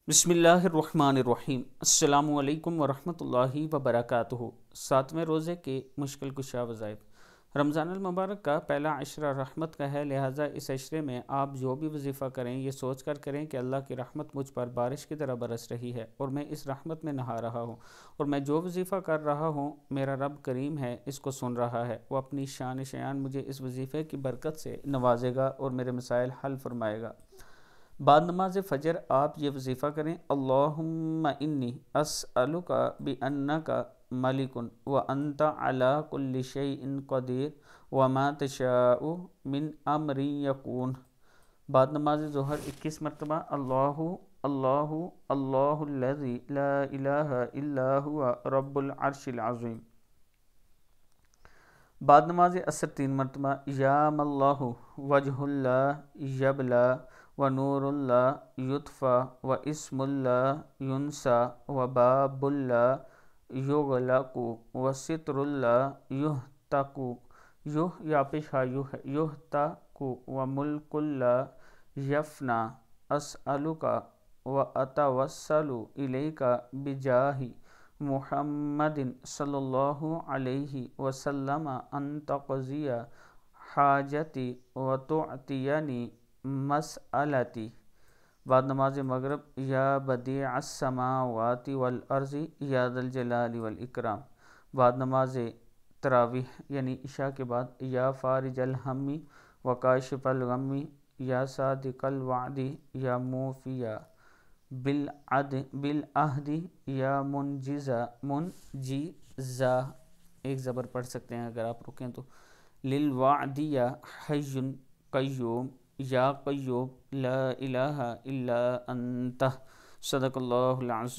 بسم اللہ الرحمن الرحیم۔ السلام علیکم ورحمۃ اللہ وبرکاتہ۔ 7ویں روزے کے مشکل کشا وظائف۔ رمضان المبارک کا پہلا عشرہ رحمت کا ہے، لہٰذا اس عشرے میں آپ جو بھی وظیفہ کریں یہ سوچ کر کریں کہ اللہ کی رحمت مجھ پر بارش کی طرح برس رہی ہے اور میں اس رحمت میں نہا رہا ہوں، اور میں جو وظیفہ کر رہا ہوں میرا رب کریم ہے، اس کو سن رہا ہے، وہ اپنی شان شیان مجھے اس وظیفے کی برکت سے نوازے گا اور میرے مسائل حل فرمائے گا۔ بعد نماز فجر آپ یہ وظیفہ کریں: اللہم انی اسألک بانک ملک وانت علی کل شیء قدیر وما تشاء من امر یکون۔ بعد نماز ظہر 21 مرتبہ: اللہ اللہ اللہ الذی لا الہ الا هو رب العرش العظیم۔ بعد نماز عصر 3 مرتبہ: یا اللہ وجہ اللہ یبلا ونور اللہ یطفی واسم اللہ ینسا وباب اللہ یغلق وستر اللہ یہتک یا پیشہ یہتک وملک اللہ یفنا اسألک واتوسل الیک بجاہ محمد صلی اللہ علیہ وسلم ان تقضی حاجتی وتعطینی مسألتی۔ بعد نماز مغرب: یا بدیع السماوات والارض یا ذا الجلال والاکرام۔ بعد نماز تراویح یعنی عشاء کے بعد: یا فارج الہم وکاشف الغم یا صادق الوعد یا موفی بالعہد یا منجزا ایک زبر پڑھ سکتے ہیں اگر آپ رکیں تو، للوعد یا حی قیوم یا قیوم لا الہ الا انت۔ صدق اللہ العظیم۔